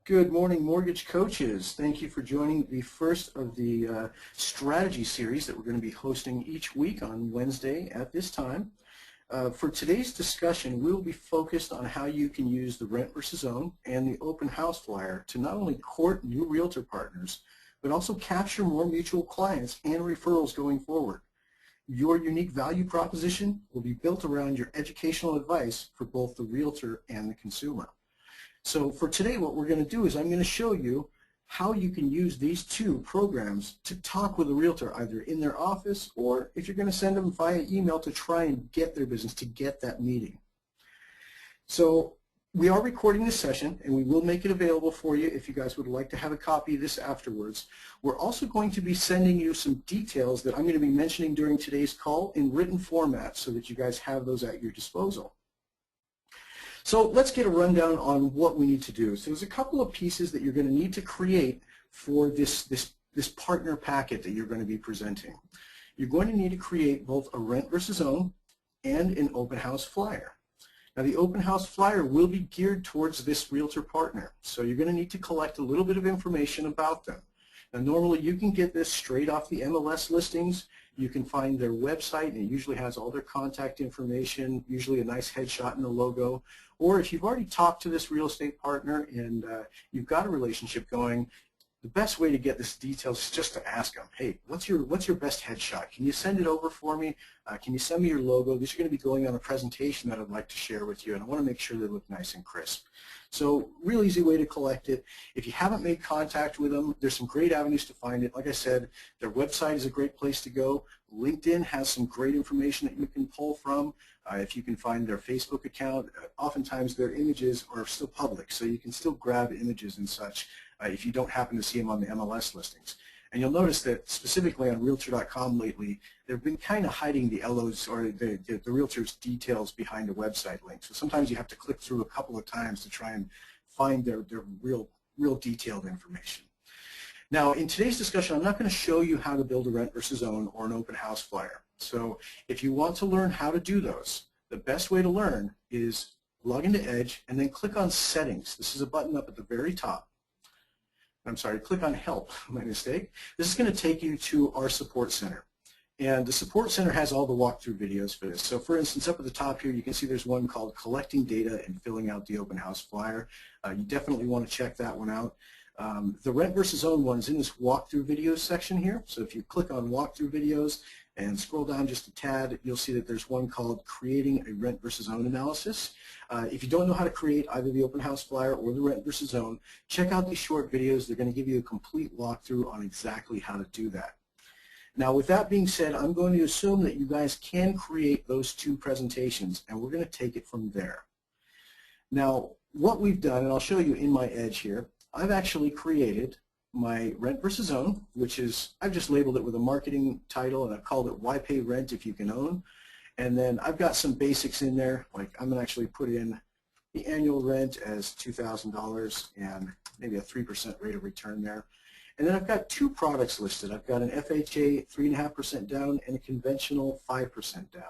Good morning, mortgage coaches. Thank you for joining the first of the strategy series that we're going to be hosting each week on Wednesday at this time. For today's discussion, we'll be focused on how you can use the rent versus own and the open house flyer to not only court new realtor partners, but also capture more mutual clients and referrals going forward. Your unique value proposition will be built around your educational advice for both the realtor and the consumer. So for today, what we're going to do is I'm going to show you how you can use these two programs to talk with a realtor either in their office or if you're going to send them via email to try and get their business, to get that meeting. So we are recording this session and we will make it available for you if you guys would like to have a copy of this afterwards. We're also going to be sending you some details that I'm going to be mentioning during today's call in written format so that you guys have those at your disposal. So let's get a rundown on what we need to do. So there's a couple of pieces that you're going to need to create for this partner packet that you're going to be presenting. You're going to need to create both a rent versus own and an open house flyer. Now the open house flyer will be geared towards this realtor partner. So you're going to need to collect a little bit of information about them. Now normally you can get this straight off the MLS listings. You can find their website and it usually has all their contact information, usually a nice headshot and a logo. Or if you've already talked to this real estate partner and you've got a relationship going, the best way to get this details is just to ask them, hey, what's your best headshot? Can you send it over for me? Can you send me your logo? These are going to be going on a presentation that I'd like to share with you, and I want to make sure they look nice and crisp. So real easy way to collect it. If you haven't made contact with them, there's some great avenues to find it. Like I said, their website is a great place to go. LinkedIn has some great information that you can pull from. If you can find their Facebook account, oftentimes their images are still public, so you can still grab images and such if you don't happen to see them on the MLS listings. And you'll notice that specifically on Realtor.com lately, they've been kind of hiding the LOs or the realtor's details behind a website link. So sometimes you have to click through a couple of times to try and find their real detailed information. Now, in today's discussion, I'm not going to show you how to build a rent versus own or an open house flyer. So if you want to learn how to do those, the best way to learn is log into Edge and then click on Settings. This is a button up at the very top. I'm sorry, click on Help, my mistake. This is going to take you to our support center. And the support center has all the walkthrough videos for this. So for instance, up at the top here, you can see there's one called Collecting Data and Filling Out the Open House Flyer. You definitely want to check that one out. The rent versus own one is in this walkthrough videos section here. So if you click on walkthrough videos and scroll down just a tad, you'll see that there's one called Creating a Rent versus Own Analysis. If you don't know how to create either the open house flyer or the rent versus own, check out these short videos. They're going to give you a complete walkthrough on exactly how to do that. Now with that being said, I'm going to assume that you guys can create those two presentations and we're going to take it from there. Now what we've done, and I'll show you in my Edge here, I've actually created my rent versus own, which is, I've just labeled it with a marketing title and I've called it Why Pay Rent If You Can Own. And then I've got some basics in there, like I'm going to actually put in the annual rent as $2,000 and maybe a 3% rate of return there. And then I've got two products listed. I've got an FHA 3.5% down and a conventional 5% down.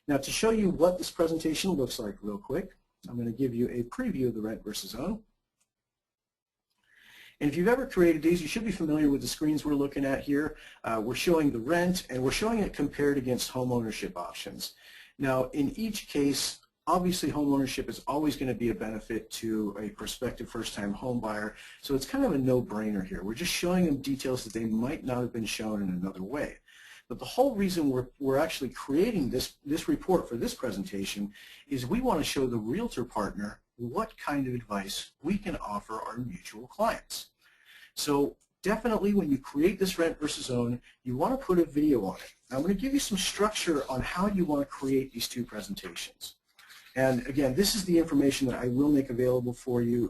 Now to show you what this presentation looks like real quick, I'm going to give you a preview of the rent versus own. And if you've ever created these, you should be familiar with the screens we're looking at here. We're showing the rent, and we're showing it compared against home ownership options. Now, in each case, obviously home ownership is always going to be a benefit to a prospective first-time home buyer, so it's kind of a no-brainer here. We're just showing them details that they might not have been shown in another way. But the whole reason we're actually creating this report for this presentation is we want to show the realtor partner what kind of advice we can offer our mutual clients. So definitely when you create this rent versus own, you want to put a video on it. Now, I'm going to give you some structure on how you want to create these two presentations. And again, this is the information that I will make available for you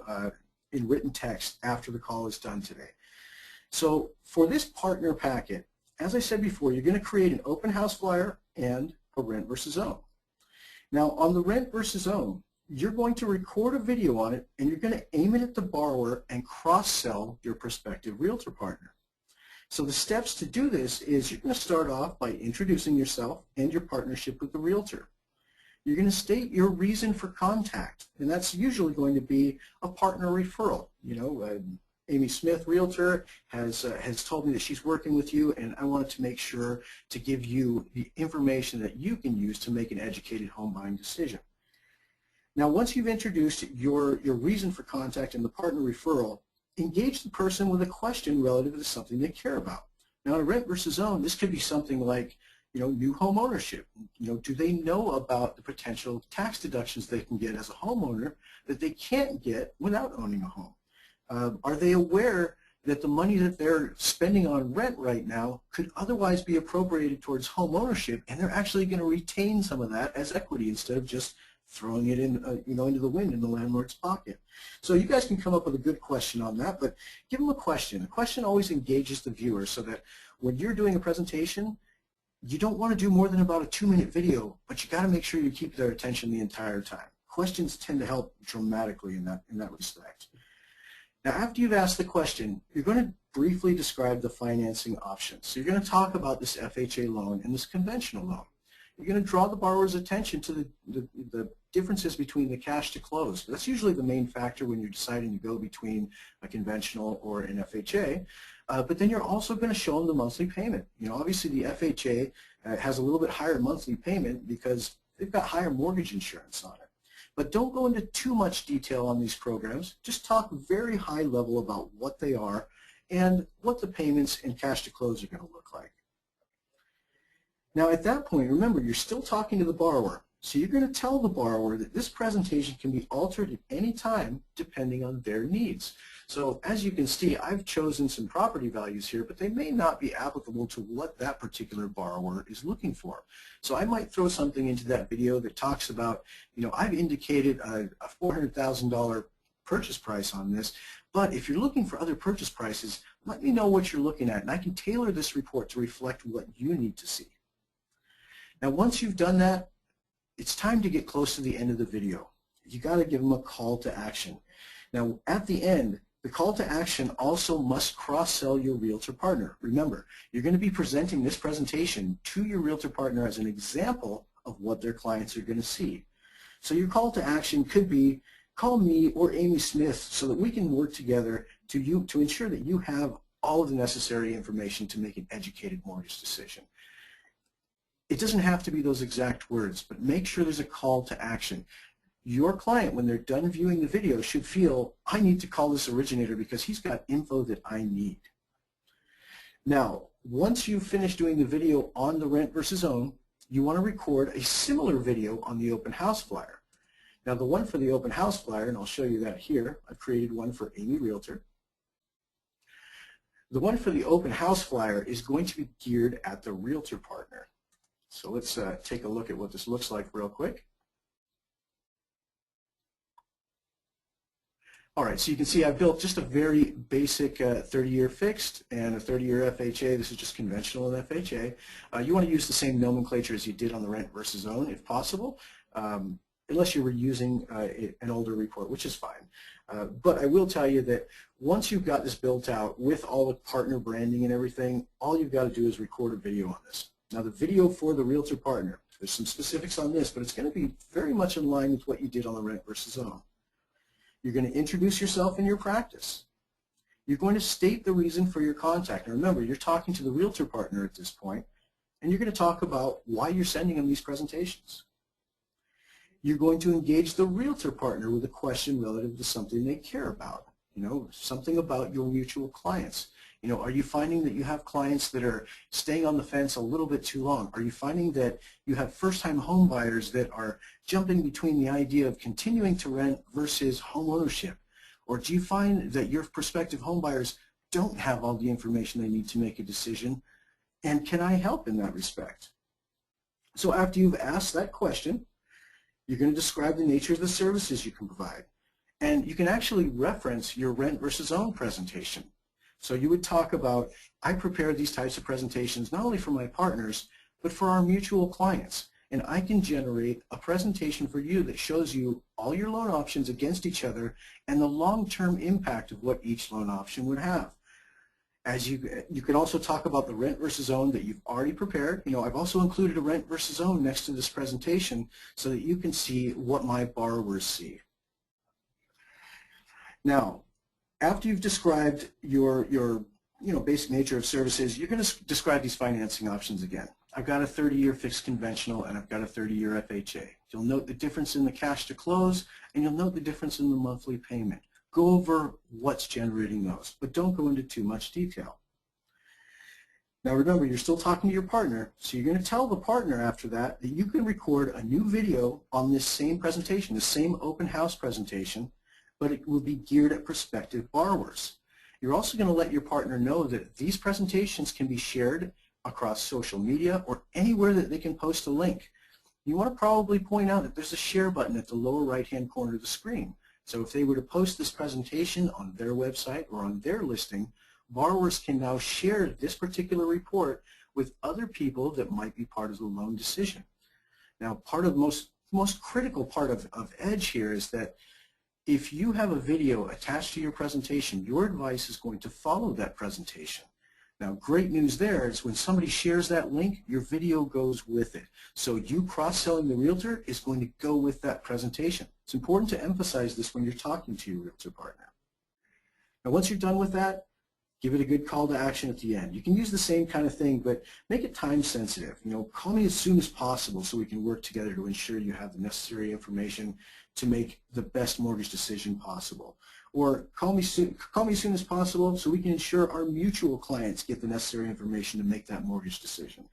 in written text after the call is done today. So for this partner packet, as I said before, you're going to create an open house flyer and a rent versus own. Now on the rent versus own, you're going to record a video on it and you're going to aim it at the borrower and cross-sell your prospective realtor partner. So the steps to do this is you're going to start off by introducing yourself and your partnership with the realtor. You're going to state your reason for contact, and that's usually going to be a partner referral. Amy Smith, Realtor, has told me that she's working with you, and I wanted to make sure to give you the information that you can use to make an educated home buying decision. Now, once you've introduced your reason for contact and the partner referral, engage the person with a question relative to something they care about. Now, in a rent versus own, this could be something like, new home ownership. Do they know about the potential tax deductions they can get as a homeowner that they can't get without owning a home? Are they aware that the money that they're spending on rent right now could otherwise be appropriated towards home ownership, and they're actually going to retain some of that as equity instead of just throwing it in, into the wind in the landlord's pocket? So you guys can come up with a good question on that, but give them a question. A question always engages the viewer, so that when you're doing a presentation, you don't want to do more than about a 2-minute video, but you got to make sure you keep their attention the entire time. Questions tend to help dramatically in that respect. Now, after you've asked the question, you're going to briefly describe the financing options. So you're going to talk about this FHA loan and this conventional loan. You're going to draw the borrower's attention to the differences between the cash to close. That's usually the main factor when you're deciding to go between a conventional or an FHA. But then you're also going to show them the monthly payment. Obviously the FHA has a little bit higher monthly payment because they've got higher mortgage insurance on it. But don't go into too much detail on these programs. Just talk very high level about what they are and what the payments and cash to close are going to look like. Now at that point, remember, you're still talking to the borrower. So you're going to tell the borrower that this presentation can be altered at any time depending on their needs. So as you can see, I've chosen some property values here, but they may not be applicable to what that particular borrower is looking for. So I might throw something into that video that talks about, I've indicated a $400,000 purchase price on this, but if you're looking for other purchase prices, let me know what you're looking at, and I can tailor this report to reflect what you need to see. Now once you've done that, it's time to get close to the end of the video. You got to give them a call to action. Now at the end, the call to action also must cross-sell your realtor partner. Remember, you're going to be presenting this presentation to your realtor partner as an example of what their clients are going to see. So your call to action could be, call me or Amy Smith so that we can work together to ensure that you have all of the necessary information to make an educated mortgage decision. It doesn't have to be those exact words, but make sure there's a call to action. Your client, when they're done viewing the video, should feel, I need to call this originator because he's got info that I need. Now, once you finish doing the video on the rent versus own, you want to record a similar video on the open house flyer. Now, the one for the open house flyer, and I'll show you that here, I've created one for Amy Realtor. The one for the open house flyer is going to be geared at the realtor partner. So let's take a look at what this looks like real quick. All right, so you can see I've built just a very basic 30-year fixed and a 30-year FHA. This is just conventional in FHA. You want to use the same nomenclature as you did on the rent versus own if possible, unless you were using an older report, which is fine. But I will tell you that once you've got this built out with all the partner branding and everything, all you've got to do is record a video on this. Now the video for the realtor partner, there's some specifics on this, but it's going to be very much in line with what you did on the rent versus own. You're going to introduce yourself and your practice. You're going to state the reason for your contact. Now remember, you're talking to the realtor partner at this point, and you're going to talk about why you're sending them these presentations. You're going to engage the realtor partner with a question relative to something they care about, something about your mutual clients. Are you finding that you have clients that are staying on the fence a little bit too long? Are you finding that you have first-time home buyers that are jumping between the idea of continuing to rent versus home ownership? Or do you find that your prospective home buyers don't have all the information they need to make a decision? And can I help in that respect? So after you've asked that question, you're going to describe the nature of the services you can provide. And you can actually reference your rent versus own presentation. So you would talk about, I prepare these types of presentations not only for my partners, but for our mutual clients. And I can generate a presentation for you that shows you all your loan options against each other and the long-term impact of what each loan option would have. As you can also talk about the rent versus own that you've already prepared. I've also included a rent versus own next to this presentation so that you can see what my borrowers see. Now, after you've described your basic nature of services, you're going to describe these financing options again. I've got a 30-year fixed conventional and I've got a 30-year FHA. You'll note the difference in the cash to close and you'll note the difference in the monthly payment. Go over what's generating those, but don't go into too much detail. Now remember, you're still talking to your partner, so you're going to tell the partner after that you can record a new video on this same presentation, the same open house presentation, but it will be geared at prospective borrowers. You're also going to let your partner know that these presentations can be shared across social media or anywhere that they can post a link. You want to probably point out that there's a share button at the lower right-hand corner of the screen. So if they were to post this presentation on their website or on their listing, borrowers can now share this particular report with other people that might be part of the loan decision. Now, part of the most critical part of EDGE here is that if you have a video attached to your presentation, your advice is going to follow that presentation. Now, great news there is when somebody shares that link, your video goes with it. So you cross-selling the realtor is going to go with that presentation. It's important to emphasize this when you're talking to your realtor partner. Now, once you're done with that, give it a good call to action at the end. You can use the same kind of thing, but make it time sensitive. Call me as soon as possible so we can work together to ensure you have the necessary information to make the best mortgage decision possible. Or call me as soon as possible so we can ensure our mutual clients get the necessary information to make that mortgage decision.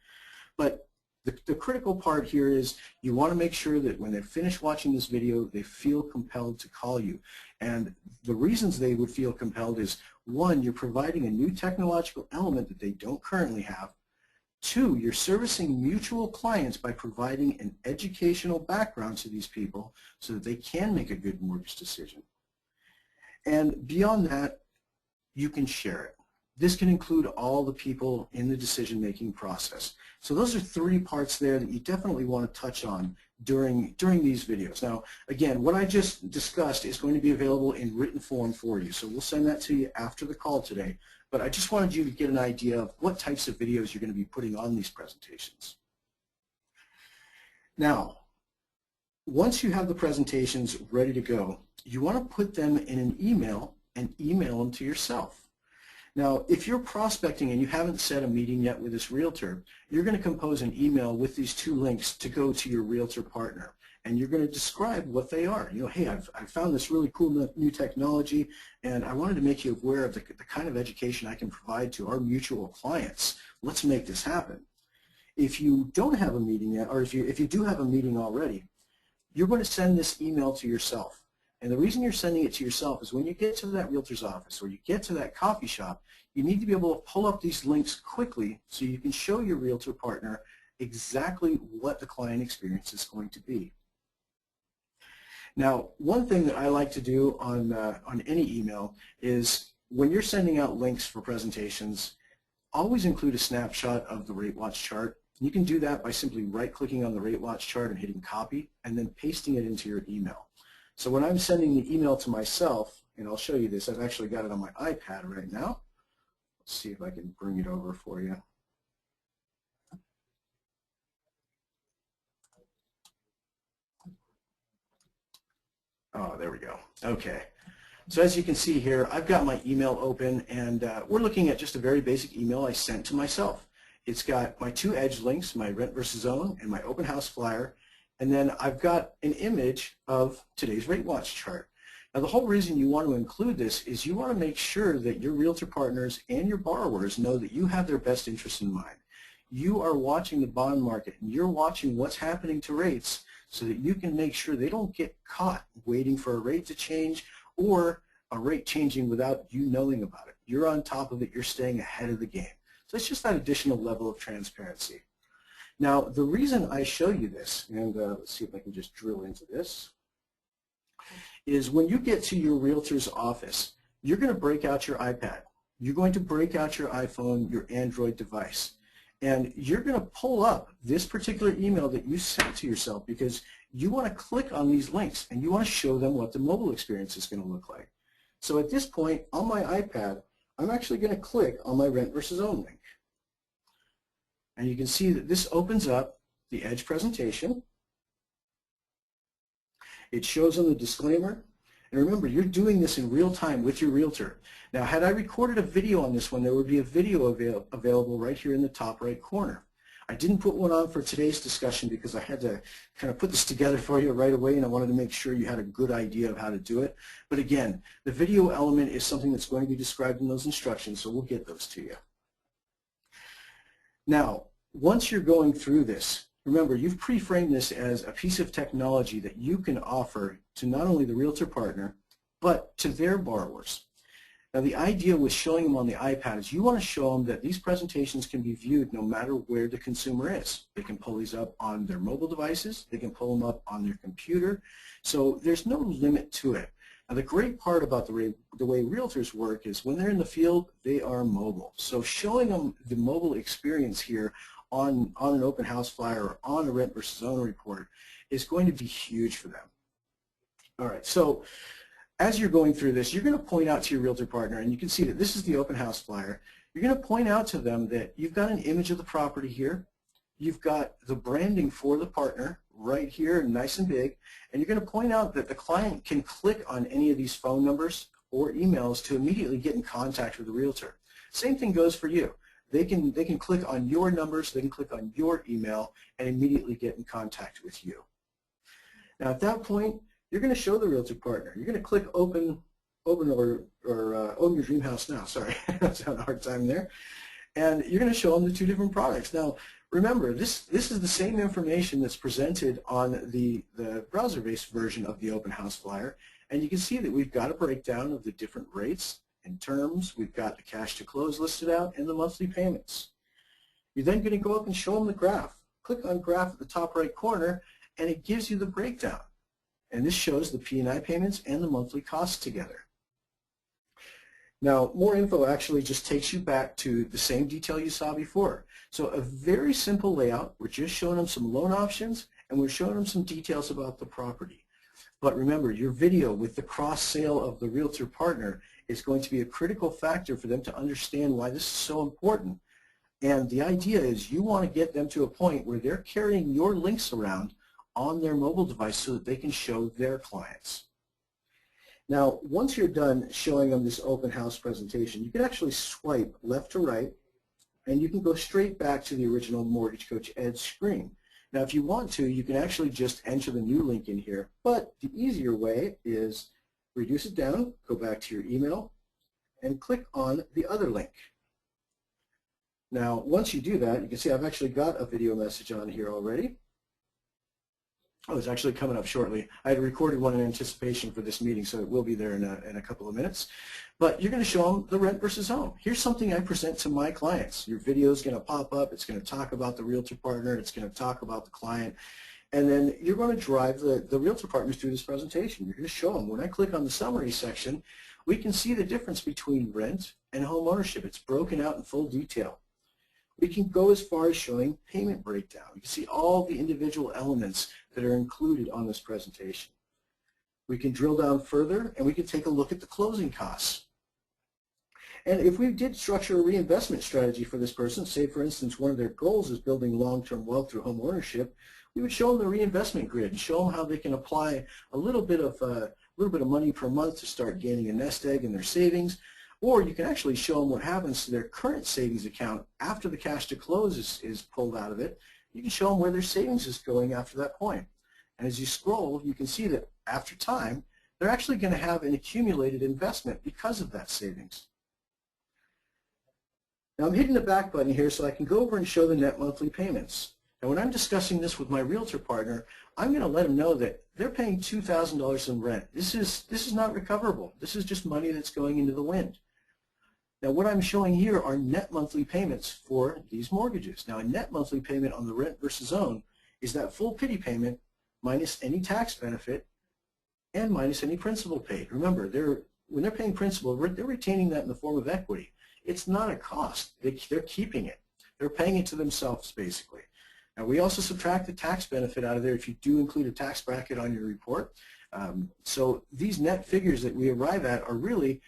But the critical part here is you want to make sure that when they're finished watching this video, they feel compelled to call you. And the reasons they would feel compelled is, one, you're providing a new technological element that they don't currently have. Two, you're servicing mutual clients by providing an educational background to these people so that they can make a good mortgage decision. And beyond that, you can share it. This can include all the people in the decision-making process. So those are three parts there that you definitely want to touch on during these videos. Now, again, what I just discussed is going to be available in written form for you. So we'll send that to you after the call today. But I just wanted you to get an idea of what types of videos you're going to be putting on these presentations. Now, once you have the presentations ready to go, you want to put them in an email and email them to yourself. Now, if you're prospecting and you haven't set a meeting yet with this realtor, you're going to compose an email with these two links to go to your realtor partner. And you're going to describe what they are. Hey, I've found this really cool new technology, and I wanted to make you aware of the kind of education I can provide to our mutual clients. Let's make this happen. If you don't have a meeting yet, or if you do have a meeting already, you're going to send this email to yourself. And the reason you're sending it to yourself is when you get to that realtor's office or you get to that coffee shop, you need to be able to pull up these links quickly so you can show your realtor partner exactly what the client experience is going to be. Now, one thing that I like to do on any email is when you're sending out links for presentations, always include a snapshot of the rate watch chart. You can do that by simply right-clicking on the rate watch chart and hitting copy and then pasting it into your email. So when I'm sending the email to myself, and I'll show you this, I've actually got it on my iPad right now. Let's see if I can bring it over for you. Oh, there we go. Okay. So as you can see here, I've got my email open, and we're looking at just a very basic email I sent to myself. It's got my two EDGE links, my rent versus own, and my open house flyer. And then I've got an image of today's rate watch chart. Now, the whole reason you want to include this is you want to make sure that your realtor partners and your borrowers know that you have their best interests in mind. You are watching the bond market, and you're watching what's happening to rates so that you can make sure they don't get caught waiting for a rate to change or a rate changing without you knowing about it. You're on top of it. You're staying ahead of the game. So it's just that additional level of transparency. Now, the reason I show you this, and let's see if I can just drill into this, is when you get to your realtor's office, you're going to break out your iPad. You're going to break out your iPhone, your Android device, and you're going to pull up this particular email that you sent to yourself because you want to click on these links and you want to show them what the mobile experience is going to look like. So at this point, on my iPad, I'm actually going to click on my rent versus own link. And you can see that this opens up the Edge presentation. It shows them the disclaimer. And remember, you're doing this in real time with your realtor. Now, had I recorded a video on this one, there would be a video available right here in the top right corner. I didn't put one on for today's discussion because I had to kind of put this together for you right away, and I wanted to make sure you had a good idea of how to do it. But again, the video element is something that's going to be described in those instructions, so we'll get those to you. Now, once you're going through this, remember, you've pre-framed this as a piece of technology that you can offer to not only the realtor partner, but to their borrowers. Now, the idea with showing them on the iPad is you want to show them that these presentations can be viewed no matter where the consumer is. They can pull these up on their mobile devices. They can pull them up on their computer. So there's no limit to it. Now, the great part about the way realtors work is when they're in the field, they are mobile. So showing them the mobile experience here on an open house flyer or on a rent versus own report is going to be huge for them. All right, so as you're going through this, you're going to point out to your realtor partner, and you can see that this is the open house flyer. You're going to point out to them that you've got an image of the property here. You've got the branding for the partner right here, nice and big, and you're going to point out that the client can click on any of these phone numbers or emails to immediately get in contact with the realtor. Same thing goes for you. They can click on your numbers, they can click on your email, and immediately get in contact with you. Now, at that point, you're going to show the realtor partner. You're going to click open own your dream house now. Sorry, I was having a hard time there. And you're going to show them the two different products. Now, remember, this is the same information that's presented on the browser-based version of the open house flyer. And you can see that we've got a breakdown of the different rates and terms. We've got the cash to close listed out and the monthly payments. You're then going to go up and show them the graph. Click on graph at the top right corner, and it gives you the breakdown. And this shows the P&I payments and the monthly costs together. Now, more info actually just takes you back to the same detail you saw before. So a very simple layout. We're just showing them some loan options, and we're showing them some details about the property. But remember, your video with the cross-sale of the realtor partner is going to be a critical factor for them to understand why this is so important. And the idea is you want to get them to a point where they're carrying your links around on their mobile device so that they can show their clients. Now, once you're done showing them this open house presentation, you can actually swipe left to right, and you can go straight back to the original Mortgage Coach Edge screen. Now, if you want to, you can actually just enter the new link in here, but the easier way is reduce it down, go back to your email, and click on the other link. Now, once you do that, you can see I've actually got a video message on here already. Oh, it's actually coming up shortly. I had recorded one in anticipation for this meeting, so it will be there in a couple of minutes. But you're going to show them the rent versus own. Here's something I present to my clients. Your video is going to pop up. It's going to talk about the realtor partner. It's going to talk about the client. And then you're going to drive the realtor partners through this presentation. You're going to show them. When I click on the summary section, we can see the difference between rent and home ownership. It's broken out in full detail. We can go as far as showing payment breakdown. You can see all the individual elements that are included on this presentation. We can drill down further, and we can take a look at the closing costs. And if we did structure a reinvestment strategy for this person, say for instance one of their goals is building long-term wealth through home ownership, we would show them the reinvestment grid and show them how they can apply a little bit of money per month to start gaining a nest egg in their savings. Or you can actually show them what happens to their current savings account after the cash to close is pulled out of it. You can show them where their savings is going after that point. And as you scroll, you can see that after time, they're actually going to have an accumulated investment because of that savings. Now I'm hitting the back button here so I can go over and show the net monthly payments. And when I'm discussing this with my realtor partner, I'm going to let them know that they're paying $2,000 in rent. This is not recoverable. This is just money that's going into the wind. Now what I'm showing here are net monthly payments for these mortgages. Now a net monthly payment on the rent versus own is that full pity payment minus any tax benefit and minus any principal paid. Remember, when they're paying principal, they're retaining that in the form of equity. It's not a cost. They're keeping it. They're paying it to themselves basically. Now we also subtract the tax benefit out of there if you do include a tax bracket on your report. So these net figures that we arrive at are really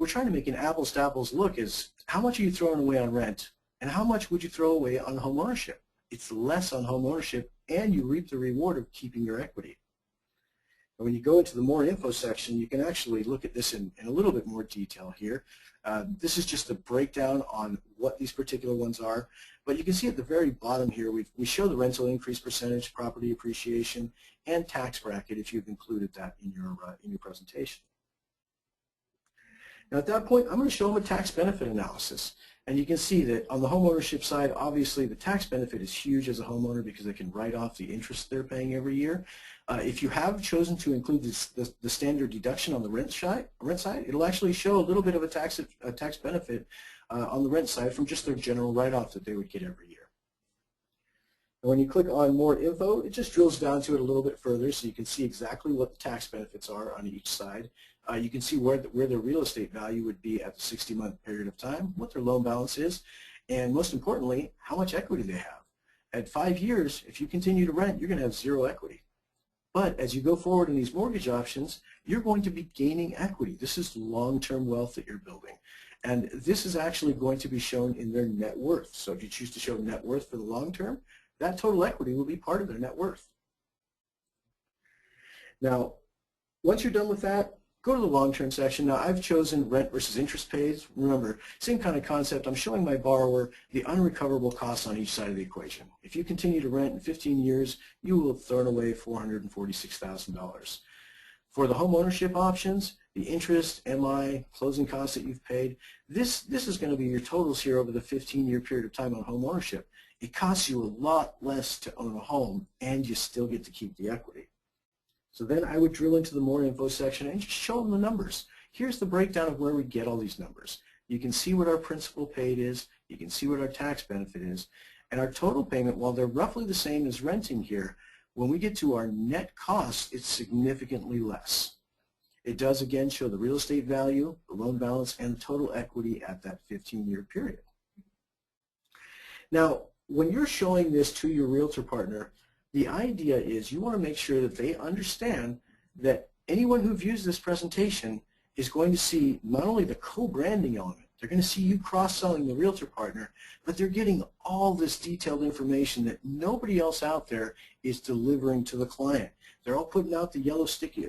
we're trying to make an apples to apples look is how much are you throwing away on rent and how much would you throw away on home ownership? It's less on home ownership and you reap the reward of keeping your equity. And when you go into the more info section, you can actually look at this in a little bit more detail here. This is just a breakdown on what these particular ones are. But you can see at the very bottom here, we show the rental increase percentage, property appreciation, and tax bracket if you've included that in your presentation. Now at that point, I'm going to show them a tax benefit analysis. And you can see that on the home ownership side, obviously the tax benefit is huge as a homeowner because they can write off the interest they're paying every year. If you have chosen to include the standard deduction on the rent side, it'll actually show a little bit of a tax benefit on the rent side from just their general write-off that they would get every year. And when you click on more info, it just drills down to it a little bit further so you can see exactly what the tax benefits are on each side. You can see where their real estate value would be at the 60-month period of time, what their loan balance is, and most importantly, how much equity they have. At 5 years, if you continue to rent, you're going to have zero equity. But as you go forward in these mortgage options, you're going to be gaining equity. This is long-term wealth that you're building. And this is actually going to be shown in their net worth. So if you choose to show net worth for the long term, that total equity will be part of their net worth. Now, once you're done with that, go to the long-term section. Now, I've chosen rent versus interest paid. Remember, same kind of concept. I'm showing my borrower the unrecoverable costs on each side of the equation. If you continue to rent in 15 years, you will have thrown away $446,000. For the home ownership options, the interest, MI, closing costs that you've paid, this is going to be your totals here over the 15-year period of time on home ownership. It costs you a lot less to own a home, and you still get to keep the equity. So then I would drill into the more info section and just show them the numbers. Here's the breakdown of where we get all these numbers. You can see what our principal paid is, you can see what our tax benefit is, and our total payment, while they're roughly the same as renting here, when we get to our net cost, it's significantly less. It does again show the real estate value, the loan balance, and the total equity at that 15-year period. Now, when you're showing this to your realtor partner, the idea is you want to make sure that they understand that anyone who views this presentation is going to see not only the co-branding element, they're going to see you cross-selling the realtor partner, but they're getting all this detailed information that nobody else out there is delivering to the client. They're all putting out the yellow sticky,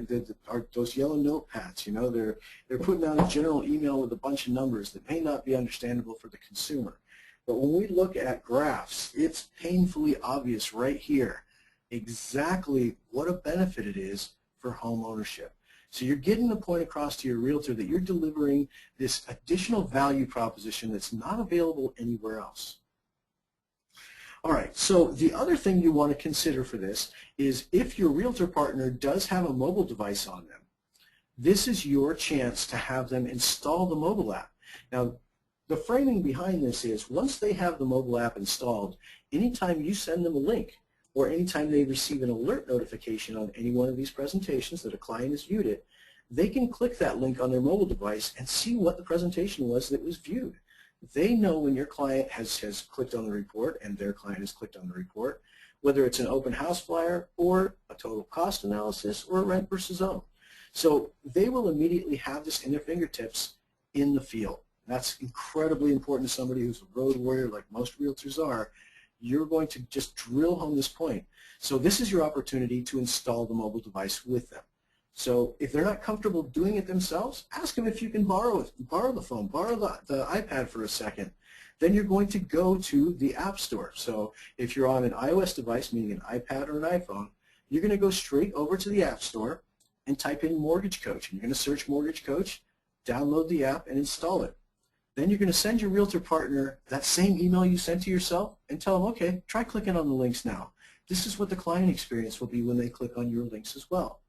those yellow notepads. You know, they're putting out a general email with a bunch of numbers that may not be understandable for the consumer. But when we look at graphs, it's painfully obvious right here exactly what a benefit it is for home ownership. So you're getting the point across to your realtor that you're delivering this additional value proposition that's not available anywhere else. All right, so the other thing you want to consider for this is if your realtor partner does have a mobile device on them, this is your chance to have them install the mobile app. Now, the framing behind this is once they have the mobile app installed, anytime you send them a link or anytime they receive an alert notification on any one of these presentations that a client has viewed it, they can click that link on their mobile device and see what the presentation was that was viewed. They know when your client has clicked on the report and their client has clicked on the report, whether it's an open house flyer or a total cost analysis or a rent versus own. So they will immediately have this in their fingertips in the field. That's incredibly important to somebody who's a road warrior like most realtors are. You're going to just drill home this point. So this is your opportunity to install the mobile device with them. So if they're not comfortable doing it themselves, ask them if you can borrow the phone, borrow the iPad for a second. Then you're going to go to the App Store. So if you're on an iOS device, meaning an iPad or an iPhone, you're going to go straight over to the App Store and type in Mortgage Coach. And you're going to search Mortgage Coach, download the app, and install it. Then you're going to send your realtor partner that same email you sent to yourself and tell them, okay, try clicking on the links now. This is what the client experience will be when they click on your links as well.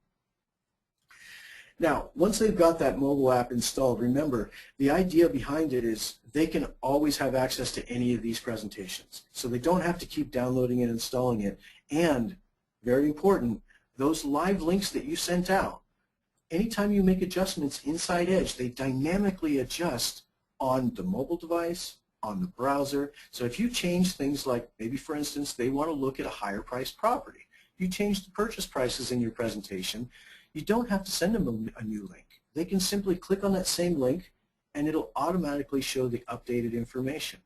Now, once they've got that mobile app installed, remember, the idea behind it is they can always have access to any of these presentations. So they don't have to keep downloading and installing it. And, very important, those live links that you sent out, anytime you make adjustments inside Edge, they dynamically adjust on the mobile device, on the browser. So if you change things like, maybe for instance, they want to look at a higher priced property, you change the purchase prices in your presentation, you don't have to send them a new link. They can simply click on that same link and it'll automatically show the updated information.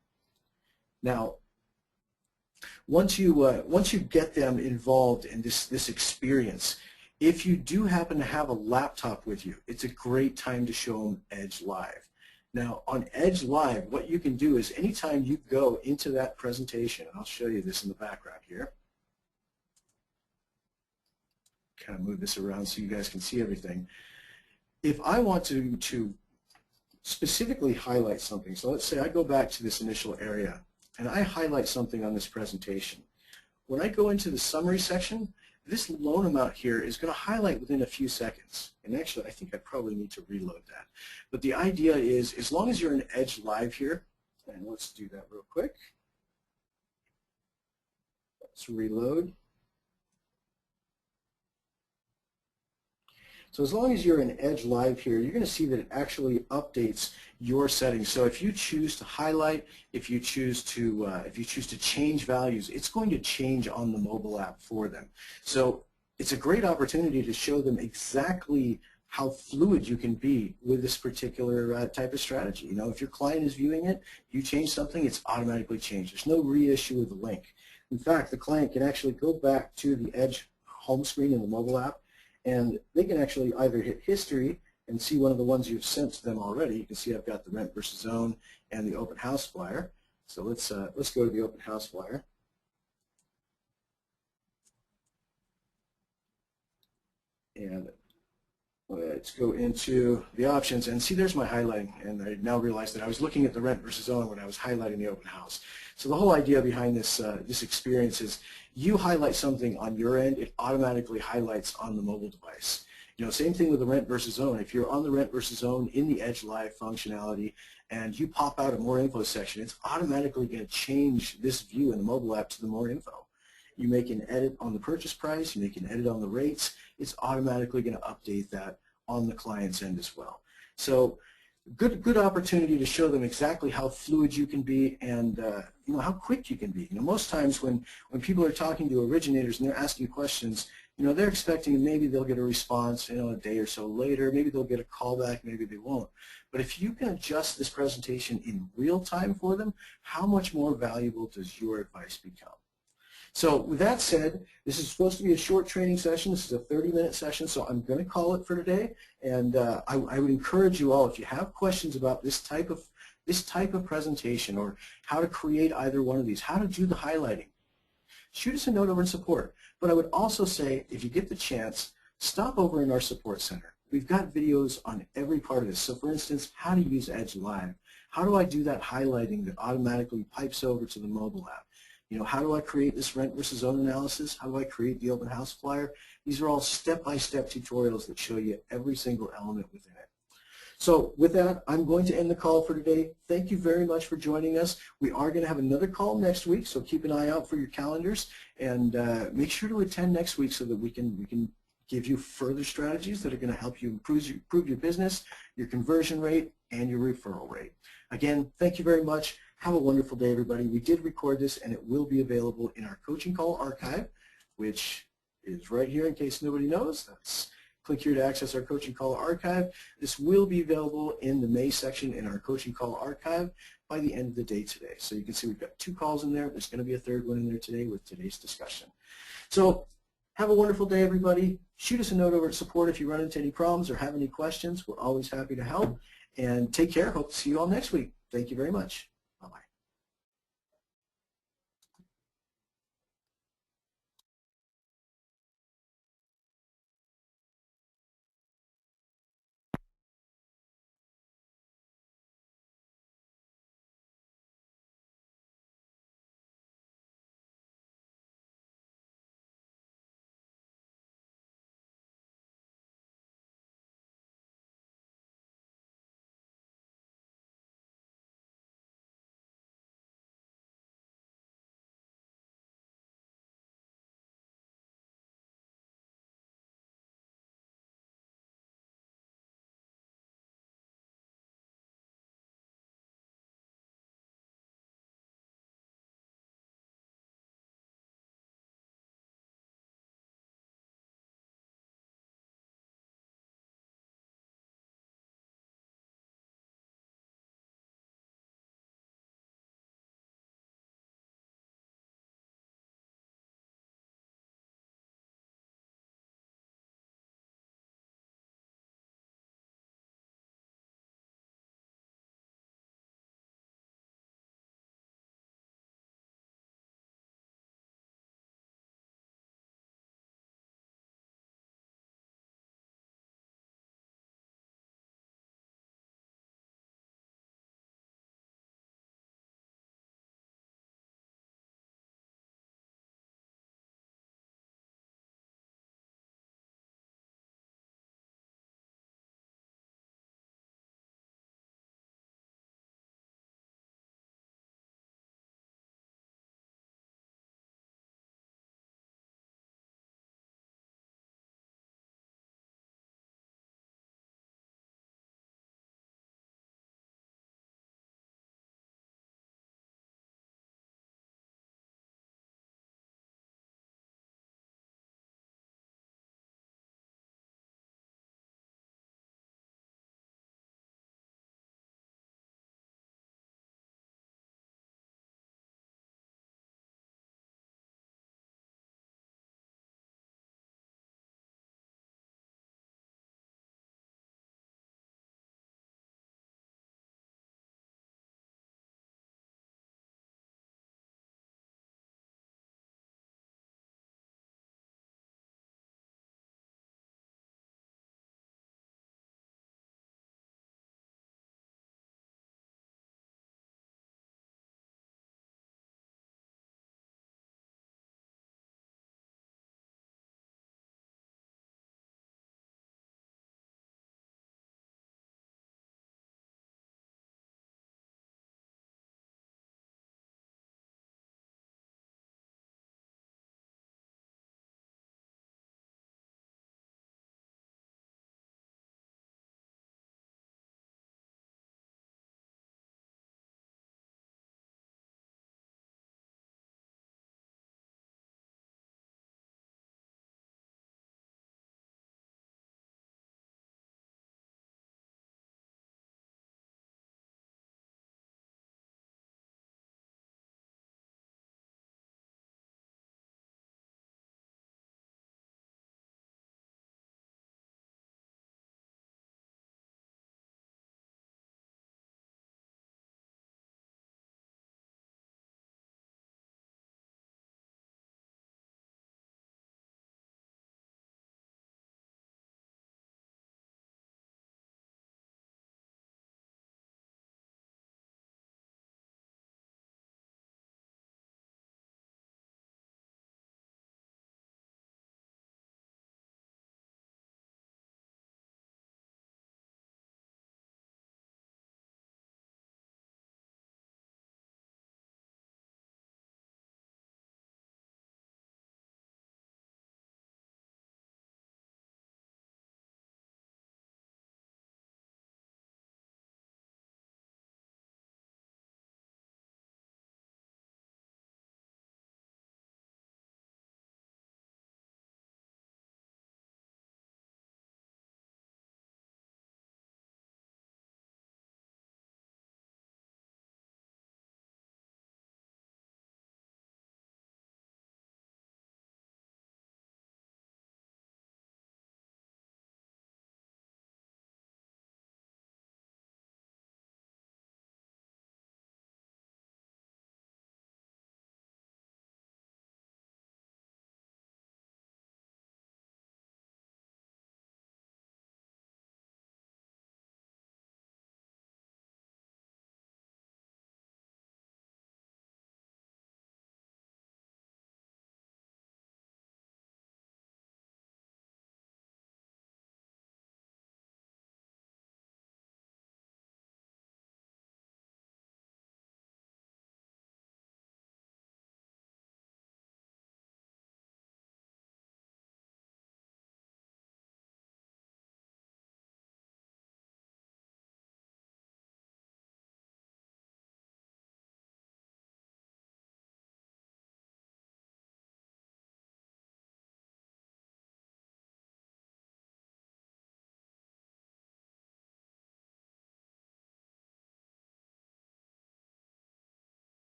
Now, once you get them involved in this experience, if you do happen to have a laptop with you, it's a great time to show them Edge Live. Now, on Edge Live, what you can do is anytime you go into that presentation, and I'll show you this in the background here, kind of move this around so you guys can see everything. If I want to specifically highlight something, so let's say I go back to this initial area and I highlight something on this presentation. When I go into the summary section, this loan amount here is going to highlight within a few seconds. And actually, I think I probably need to reload that. But the idea is, as long as you're in Edge Live here, and let's do that real quick. Let's reload. So as long as you're in Edge Live here, you're going to see that it actually updates your settings. So if you choose to highlight, if you choose to change values, it's going to change on the mobile app for them. So it's a great opportunity to show them exactly how fluid you can be with this particular type of strategy. You know, if your client is viewing it, you change something, it's automatically changed. There's no reissue of the link. In fact, the client can actually go back to the Edge home screen in the mobile app, and they can actually either hit history and see one of the ones you've sent to them already. You can see I've got the rent versus own and the open house flyer. So let's go to the open house flyer. And let's go into the options and see there's my highlighting. And I now realize that I was looking at the rent versus own when I was highlighting the open house. So the whole idea behind this, this experience is you highlight something on your end, it automatically highlights on the mobile device. You know, same thing with the rent versus own. If you're on the rent versus own in the Edge Live functionality and you pop out a more info section, it's automatically going to change this view in the mobile app to the more info. You make an edit on the purchase price, you make an edit on the rates, it's automatically going to update that on the client's end as well. So good opportunity to show them exactly how fluid you can be and you know, how quick you can be. You know, most times when people are talking to originators and they're asking questions, you know, they're expecting maybe they'll get a response, you know, a day or so later, maybe they'll get a call back, maybe they won't. But if you can adjust this presentation in real time for them, how much more valuable does your advice become? So with that said, this is supposed to be a short training session. This is a 30-minute session, so I'm going to call it for today. And I would encourage you all, if you have questions about this type of presentation or how to create either one of these, how to do the highlighting, shoot us a note over in support. But I would also say, if you get the chance, stop over in our support center. We've got videos on every part of this. So for instance, how to use Edge Live. How do I do that highlighting that automatically pipes over to the mobile app? You know, how do I create this rent versus own analysis? How do I create the open house flyer? These are all step-by-step tutorials that show you every single element within it. So with that, I'm going to end the call for today. Thank you very much for joining us. We are going to have another call next week, so keep an eye out for your calendars and make sure to attend next week so that we can give you further strategies that are going to help you improve your business, your conversion rate, and your referral rate. Again, thank you very much. Have a wonderful day, everybody. We did record this, and it will be available in our coaching call archive, which is right here in case nobody knows. Click here to access our coaching call archive. This will be available in the May section in our coaching call archive by the end of the day today. So you can see we've got 2 calls in there. There's going to be a 3rd one in there today with today's discussion. So have a wonderful day, everybody. Shoot us a note over at support if you run into any problems or have any questions. We're always happy to help. And take care. Hope to see you all next week. Thank you very much.